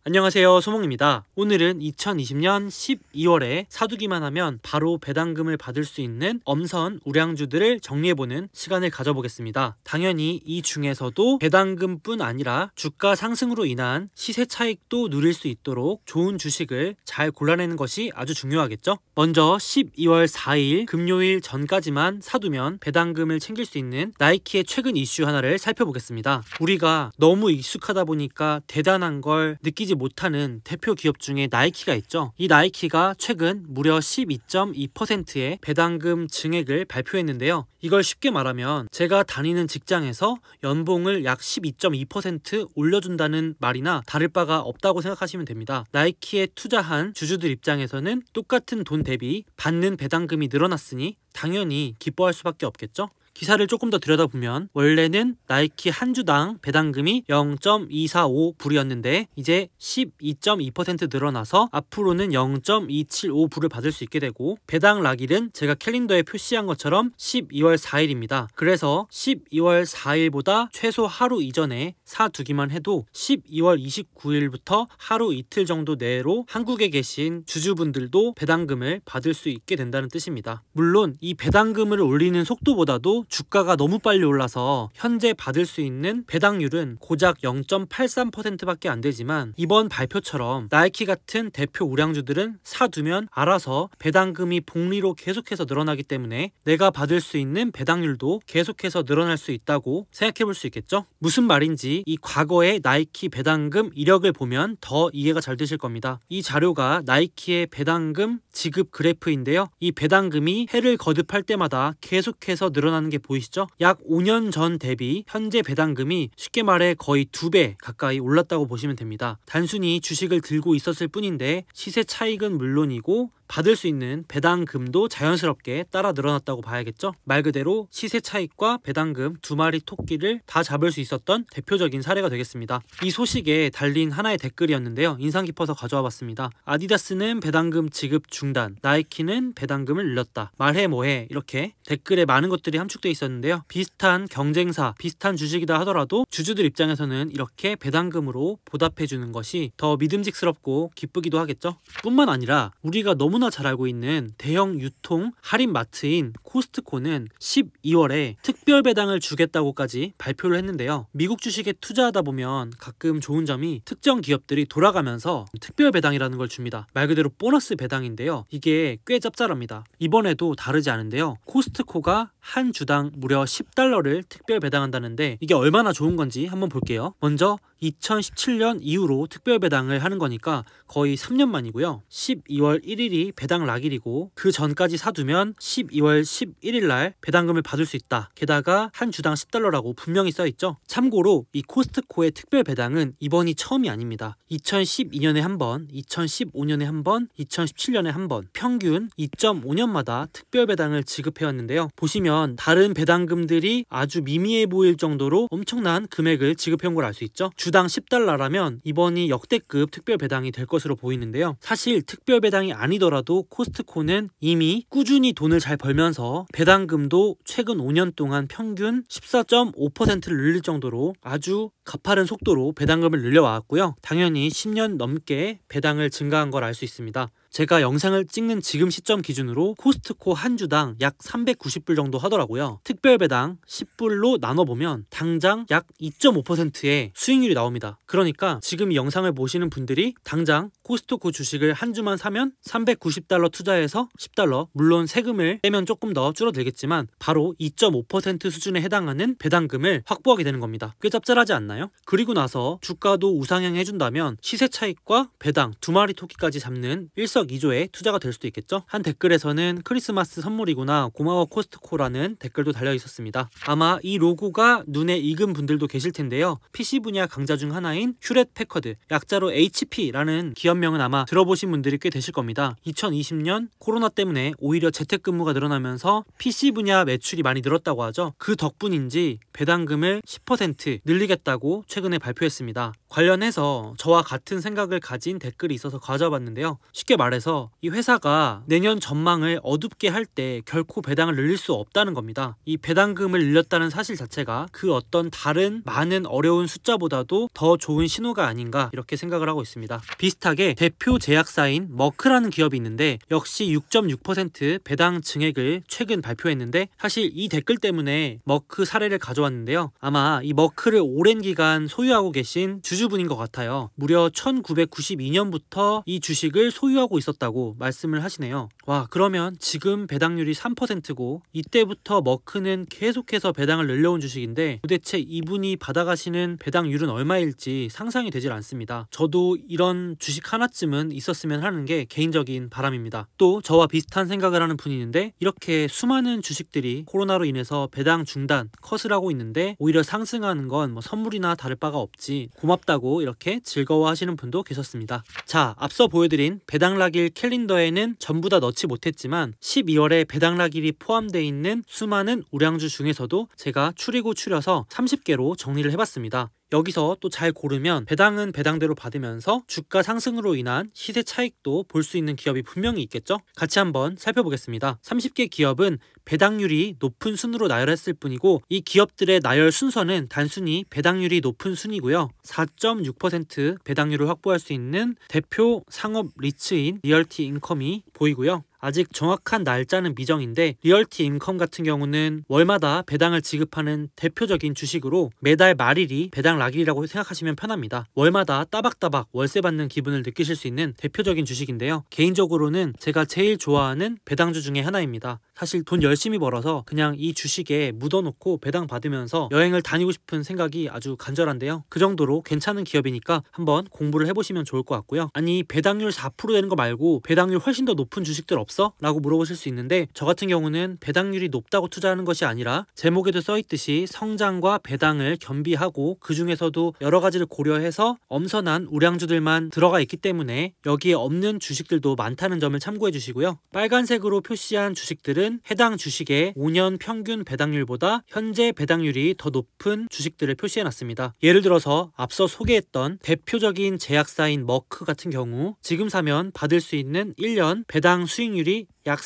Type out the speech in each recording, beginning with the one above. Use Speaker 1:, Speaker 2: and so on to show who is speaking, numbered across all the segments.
Speaker 1: 안녕하세요, 소몽입니다. 오늘은 2020년 12월에 사두기만 하면 바로 배당금을 받을 수 있는 엄선 우량주들을 정리해보는 시간을 가져보겠습니다. 당연히 이 중에서도 배당금뿐 아니라 주가 상승으로 인한 시세 차익도 누릴 수 있도록 좋은 주식을 잘 골라내는 것이 아주 중요하겠죠. 먼저 12월 4일 금요일 전까지만 사두면 배당금을 챙길 수 있는 나이키의 최근 이슈 하나를 살펴보겠습니다. 우리가 너무 익숙하다 보니까 대단한 걸 느끼지 못하는 대표 기업 중에 나이키가 있죠. 이 나이키가 최근 무려 12.2%의 배당금 증액을 발표했는데요. 이걸 쉽게 말하면 제가 다니는 직장에서 연봉을 약 12.2% 올려준다는 말이나 다를 바가 없다고 생각하시면 됩니다. 나이키에 투자한 주주들 입장에서는 똑같은 돈 대비 받는 배당금이 늘어났으니 당연히 기뻐할 수밖에 없겠죠. 기사를 조금 더 들여다보면 원래는 나이키 한 주당 배당금이 0.245불이었는데 이제 12.2% 늘어나서 앞으로는 0.275불을 받을 수 있게 되고, 배당 락일은 제가 캘린더에 표시한 것처럼 12월 4일입니다. 그래서 12월 4일보다 최소 하루 이전에 사두기만 해도 12월 29일부터 하루 이틀 정도 내로 한국에 계신 주주분들도 배당금을 받을 수 있게 된다는 뜻입니다. 물론 이 배당금을 올리는 속도보다도 주가가 너무 빨리 올라서 현재 받을 수 있는 배당률은 고작 0.83%밖에 안 되지만, 이번 발표처럼 나이키 같은 대표 우량주들은 사두면 알아서 배당금이 복리로 계속해서 늘어나기 때문에 내가 받을 수 있는 배당률도 계속해서 늘어날 수 있다고 생각해 볼 수 있겠죠. 무슨 말인지 이 과거의 나이키 배당금 이력을 보면 더 이해가 잘 되실 겁니다. 이 자료가 나이키의 배당금 지급 그래프인데요. 이 배당금이 해를 거듭할 때마다 계속해서 늘어나는 게 보이시죠? 약 5년 전 대비 현재 배당금이 쉽게 말해 거의 2배 가까이 올랐다고 보시면 됩니다. 단순히 주식을 들고 있었을 뿐인데 시세 차익은 물론이고 받을 수 있는 배당금도 자연스럽게 따라 늘어났다고 봐야겠죠. 말 그대로 시세 차익과 배당금 두 마리 토끼를 다 잡을 수 있었던 대표적인 사례가 되겠습니다. 이 소식에 달린 하나의 댓글이었는데요. 인상 깊어서 가져와 봤습니다. 아디다스는 배당금 지급 중단, 나이키는 배당금을 늘렸다. 말해 뭐해, 이렇게 댓글에 많은 것들이 함축되어 있었는데요. 비슷한 경쟁사, 비슷한 주식이다 하더라도 주주들 입장에서는 이렇게 배당금으로 보답해 주는 것이 더 믿음직스럽고 기쁘기도 하겠죠. 뿐만 아니라 우리가 너무나 잘 알고 있는 대형 유통 할인 마트인 코스트코는 12월에 특별 배당을 주겠다고까지 발표를 했는데요. 미국 주식에 투자하다 보면 가끔 좋은 점이 특정 기업들이 돌아가면서 특별 배당이라는 걸 줍니다. 말 그대로 보너스 배당인데요. 이게 꽤 짭짤합니다. 이번에도 다르지 않은데요. 코스트코가 한 주당 무려 $10를 특별 배당한다는데 이게 얼마나 좋은 건지 한번 볼게요. 먼저 2017년 이후로 특별 배당을 하는 거니까 거의 3년 만이고요. 12월 1일이 배당 락일이고 그 전까지 사두면 12월 11일 날 배당금을 받을 수 있다. 게다가 한 주당 $10라고 분명히 써있죠. 참고로 이 코스트코의 특별 배당은 이번이 처음이 아닙니다. 2012년에 한 번, 2015년에 한 번, 2017년에 한 번, 평균 2.5년마다 특별 배당을 지급해왔는데요. 보시면 다른 배당금들이 아주 미미해 보일 정도로 엄청난 금액을 지급해온 걸 알 수 있죠. 주당 $10라면 이번이 역대급 특별 배당이 될 것으로 보이는데요. 사실 특별 배당이 아니더라도 코스트코는 이미 꾸준히 돈을 잘 벌면서 배당금도 최근 5년 동안 평균 14.5%를 늘릴 정도로 아주 가파른 속도로 배당금을 늘려왔고요. 당연히 10년 넘게 배당을 증가한 걸 알 수 있습니다. 제가 영상을 찍는 지금 시점 기준으로 코스트코 한 주당 약 390불 정도 하더라고요. 특별 배당 10불로 나눠보면 당장 약 2.5%의 수익률이 나옵니다. 그러니까 지금 이 영상을 보시는 분들이 당장 코스트코 주식을 한 주만 사면 $390 투자해서 $10, 물론 세금을 빼면 조금 더 줄어들겠지만 바로 2.5% 수준에 해당하는 배당금을 확보하게 되는 겁니다. 꽤 짭짤하지 않나요? 그리고 나서 주가도 우상향 해준다면 시세 차익과 배당 두 마리 토끼까지 잡는 일석이조의 투자가 될 수도 있겠죠. 한 댓글에서는 크리스마스 선물이구나, 고마워 코스트코라는 댓글도 달려 있었습니다. 아마 이 로고가 눈에 익은 분들도 계실 텐데요. PC 분야 강자 중 하나인 휴렛 패커드, 약자로 HP라는 기업 기업명은 아마 들어보신 분들이 꽤 되실 겁니다. 2020년 코로나 때문에 오히려 재택근무가 늘어나면서 PC 분야 매출이 많이 늘었다고 하죠. 그 덕분인지 배당금을 10% 늘리겠다고 최근에 발표했습니다. 관련해서 저와 같은 생각을 가진 댓글이 있어서 가져봤는데요. 쉽게 말해서 이 회사가 내년 전망을 어둡게 할 때 결코 배당을 늘릴 수 없다는 겁니다. 이 배당금을 늘렸다는 사실 자체가 그 어떤 다른 많은 어려운 숫자보다도 더 좋은 신호가 아닌가 이렇게 생각을 하고 있습니다. 비슷하게 대표 제약사인 머크라는 기업이 있는데 역시 6.6% 배당 증액을 최근 발표했는데 사실 이 댓글 때문에 머크 사례를 가져왔는데요. 아마 이 머크를 오랜 기간 소유하고 계신 주주분인 것 같아요. 무려 1992년부터 이 주식을 소유하고 있었다고 말씀을 하시네요. 와, 그러면 지금 배당률이 3%고 이때부터 머크는 계속해서 배당을 늘려온 주식인데 도대체 이분이 받아가시는 배당률은 얼마일지 상상이 되질 않습니다. 저도 이런 주식 하나쯤은 있었으면 하는 게 개인적인 바람입니다. 또 저와 비슷한 생각을 하는 분이 있는데 이렇게 수많은 주식들이 코로나로 인해서 배당 중단, 컷을 하고 있는데 오히려 상승하는 건 뭐 선물이나 다를 바가 없지 고맙다고 이렇게 즐거워하시는 분도 계셨습니다. 자, 앞서 보여드린 배당락일 캘린더에는 전부 다 넣지 못했지만 12월에 배당락일이 포함되어 있는 수많은 우량주 중에서도 제가 추리고 추려서 30개로 정리를 해봤습니다. 여기서 또 잘 고르면 배당은 배당대로 받으면서 주가 상승으로 인한 시세 차익도 볼 수 있는 기업이 분명히 있겠죠? 같이 한번 살펴보겠습니다. 30개 기업은 배당률이 높은 순으로 나열했을 뿐이고 이 기업들의 나열 순서는 단순히 배당률이 높은 순이고요. 4.6% 배당률을 확보할 수 있는 대표 상업 리츠인 리얼티 인컴이 보이고요. 아직 정확한 날짜는 미정인데 리얼티 인컴 같은 경우는 월마다 배당을 지급하는 대표적인 주식으로 매달 말일이 배당 락일이라고 생각하시면 편합니다. 월마다 따박따박 월세 받는 기분을 느끼실 수 있는 대표적인 주식인데요. 개인적으로는 제가 제일 좋아하는 배당주 중에 하나입니다. 사실 돈 열심히 벌어서 그냥 이 주식에 묻어놓고 배당 받으면서 여행을 다니고 싶은 생각이 아주 간절한데요. 그 정도로 괜찮은 기업이니까 한번 공부를 해보시면 좋을 것 같고요. 아니 배당률 4% 되는 거 말고 배당률 훨씬 더 높은 주식들 없어? 라고 물어보실 수 있는데 저 같은 경우는 배당률이 높다고 투자하는 것이 아니라 제목에도 써있듯이 성장과 배당을 겸비하고 그 중에서도 여러 가지를 고려해서 엄선한 우량주들만 들어가 있기 때문에 여기에 없는 주식들도 많다는 점을 참고해 주시고요. 빨간색으로 표시한 주식들은 해당 주식의 5년 평균 배당률보다 현재 배당률이 더 높은 주식들을 표시해 놨습니다. 예를 들어서 앞서 소개했던 대표적인 제약사인 머크 같은 경우 지금 사면 받을 수 있는 1년 배당 수익률이 약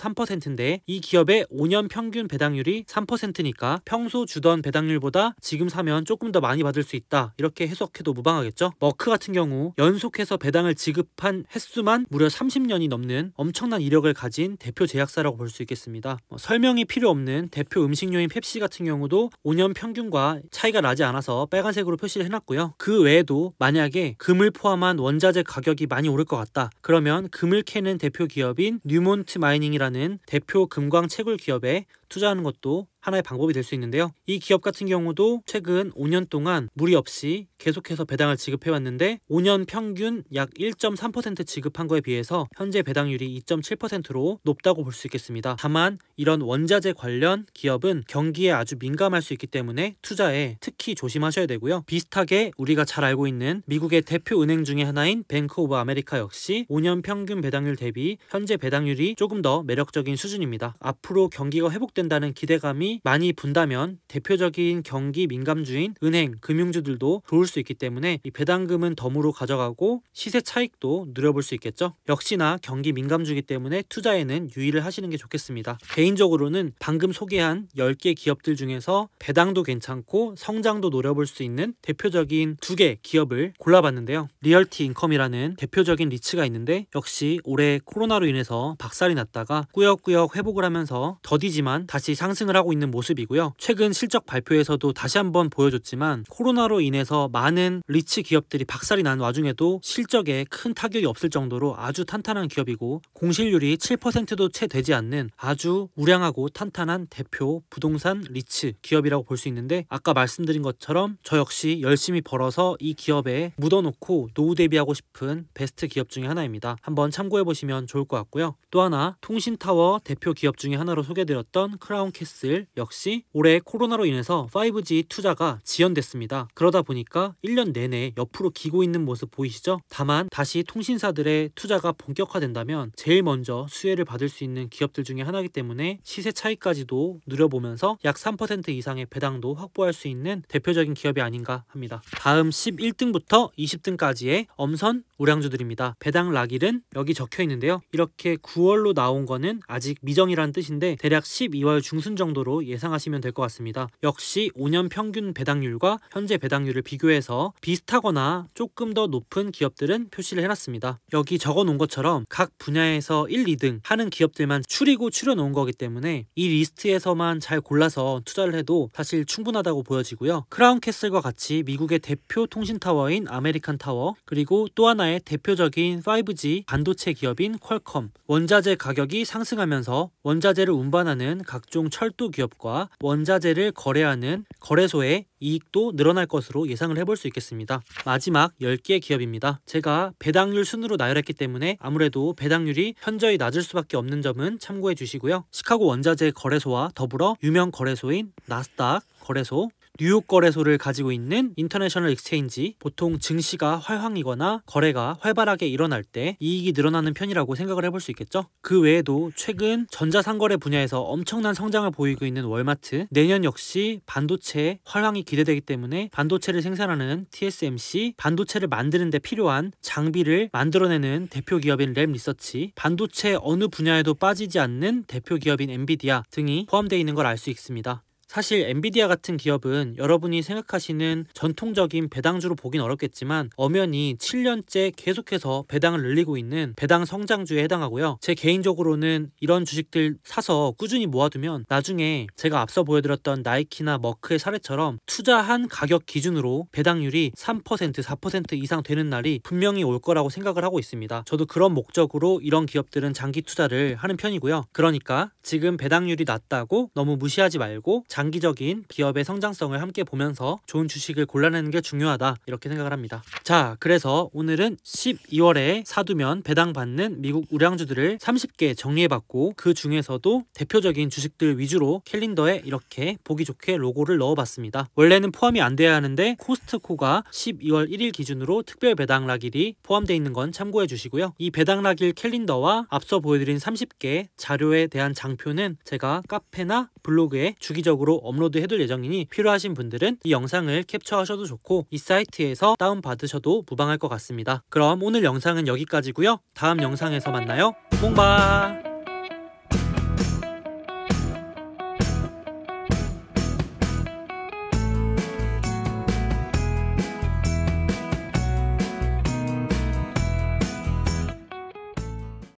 Speaker 1: 3.3%인데 이 기업의 5년 평균 배당률이 3%니까 평소 주던 배당률보다 지금 사면 조금 더 많이 받을 수 있다. 이렇게 해석해도 무방하겠죠. 머크 같은 경우 연속해서 배당을 지급한 횟수만 무려 30년이 넘는 엄청난 이력을 가진 대표 제약사라고 볼 수 있겠습니다. 설명이 필요 없는 대표 음식료인 펩시 같은 경우도 5년 평균과 차이가 나지 않아서 빨간색으로 표시를 해놨고요. 그 외에도 만약에 금을 포함한 원자재 가격이 많이 오를 것 같다. 그러면 금을 캐는 대표 기업인 뉴몬트 마이닝이라는 대표 금광 채굴 기업에 투자하는 것도 하나의 방법이 될 수 있는데요. 이 기업 같은 경우도 최근 5년 동안 무리 없이 계속해서 배당을 지급해왔는데 5년 평균 약 1.3% 지급한 거에 비해서 현재 배당률이 2.7%로 높다고 볼 수 있겠습니다. 다만 이런 원자재 관련 기업은 경기에 아주 민감할 수 있기 때문에 투자에 특히 조심하셔야 되고요. 비슷하게 우리가 잘 알고 있는 미국의 대표 은행 중에 하나인 뱅크 오브 아메리카 역시 5년 평균 배당률 대비 현재 배당률이 조금 더 매력적인 수준입니다. 앞으로 경기가 회복된다는 기대감이 많이 분다면 대표적인 경기 민감주인 은행, 금융주들도 좋을 수 있기 때문에 이 배당금은 덤으로 가져가고 시세 차익도 누려볼 수 있겠죠. 역시나 경기 민감주이기 때문에 투자에는 유의를 하시는 게 좋겠습니다. 개인적으로는 방금 소개한 10개 기업들 중에서 배당도 괜찮고 성장도 노려볼 수 있는 대표적인 2개 기업을 골라봤는데요. 리얼티 인컴이라는 대표적인 리츠가 있는데 역시 올해 코로나로 인해서 박살이 났다가 꾸역꾸역 회복을 하면서 더디지만 다시 상승을 하고 있는 모습이고요. 최근 실적 발표에서도 다시 한번 보여줬지만 코로나로 인해서 많은 리츠 기업들이 박살이 난 와중에도 실적에 큰 타격이 없을 정도로 아주 탄탄한 기업이고 공실률이 7%도 채 되지 않는 아주 우량하고 탄탄한 대표 부동산 리츠 기업이라고 볼 수 있는데 아까 말씀드린 것처럼 저 역시 열심히 벌어서 이 기업에 묻어놓고 노후 대비하고 싶은 베스트 기업 중에 하나입니다. 한번 참고해 보시면 좋을 것 같고요. 또 하나 통신타워 대표 기업 중에 하나로 소개드렸던 크라운캐슬 역시 올해 코로나로 인해서 5G 투자가 지연됐습니다. 그러다 보니까 1년 내내 옆으로 기고 있는 모습 보이시죠? 다만 다시 통신사들의 투자가 본격화된다면 제일 먼저 수혜를 받을 수 있는 기업들 중에 하나이기 때문에 시세 차이까지도 누려보면서 약 3% 이상의 배당도 확보할 수 있는 대표적인 기업이 아닌가 합니다. 다음 11등부터 20등까지의 엄선 우량주들입니다. 배당 락일은 여기 적혀 있는데요. 이렇게 9월로 나온 거는 아직 미정이라는 뜻인데 대략 12월 중순 정도로 예상하시면 될 것 같습니다. 역시 5년 평균 배당률과 현재 배당률을 비교해서 비슷하거나 조금 더 높은 기업들은 표시를 해놨습니다. 여기 적어 놓은 것처럼 각 분야에서 1, 2등 하는 기업들만 추리고 추려놓은 거기 때문에 이 리스트에서만 잘 골라서 투자를 해도 사실 충분하다고 보여지고요. 크라운캐슬과 같이 미국의 대표 통신타워인 아메리칸 타워, 그리고 또 하나의 대표적인 5G 반도체 기업인 퀄컴, 원자재 가격이 상승하면서 원자재를 운반하는 각종 철도 기업과 원자재를 거래하는 거래소의 이익도 늘어날 것으로 예상을 해볼 수 있겠습니다. 마지막 10개의 기업입니다. 제가 배당률 순으로 나열했기 때문에 아무래도 배당률이 현저히 낮을 수밖에 없는 점은 참고해 주시고요. 시카고 원자재 거래소와 더불어 유명 거래소인 나스닥 거래소, 뉴욕 거래소를 가지고 있는 인터내셔널 익스체인지, 보통 증시가 활황이거나 거래가 활발하게 일어날 때 이익이 늘어나는 편이라고 생각을 해볼 수 있겠죠. 그 외에도 최근 전자상거래 분야에서 엄청난 성장을 보이고 있는 월마트, 내년 역시 반도체 활황이 기대되기 때문에 반도체를 생산하는 TSMC, 반도체를 만드는 데 필요한 장비를 만들어내는 대표 기업인 램리서치, 반도체 어느 분야에도 빠지지 않는 대표 기업인 엔비디아 등이 포함되어 있는 걸 알 수 있습니다. 사실 엔비디아 같은 기업은 여러분이 생각하시는 전통적인 배당주로 보긴 어렵겠지만 엄연히 7년째 계속해서 배당을 늘리고 있는 배당 성장주에 해당하고요. 제 개인적으로는 이런 주식들 사서 꾸준히 모아두면 나중에 제가 앞서 보여드렸던 나이키나 머크의 사례처럼 투자한 가격 기준으로 배당률이 3%, 4% 이상 되는 날이 분명히 올 거라고 생각을 하고 있습니다. 저도 그런 목적으로 이런 기업들은 장기 투자를 하는 편이고요. 그러니까 지금 배당률이 낮다고 너무 무시하지 말고 장기적인 기업의 성장성을 함께 보면서 좋은 주식을 골라내는 게 중요하다, 이렇게 생각을 합니다. 자, 그래서 오늘은 12월에 사두면 배당받는 미국 우량주들을 30개 정리해봤고 그 중에서도 대표적인 주식들 위주로 캘린더에 이렇게 보기 좋게 로고를 넣어봤습니다. 원래는 포함이 안 돼야 하는데 코스트코가 12월 1일 기준으로 특별 배당락일이 포함되어 있는 건 참고해 주시고요. 이 배당락일 캘린더와 앞서 보여드린 30개 자료에 대한 장표는 제가 카페나 블로그에 주기적으로 업로드 해둘 예정이니 필요하신 분들은 이 영상을 캡처하셔도 좋고 이 사이트에서 다운받으셔도 무방할 것 같습니다. 그럼 오늘 영상은 여기까지고요. 다음 영상에서 만나요. 뽕바.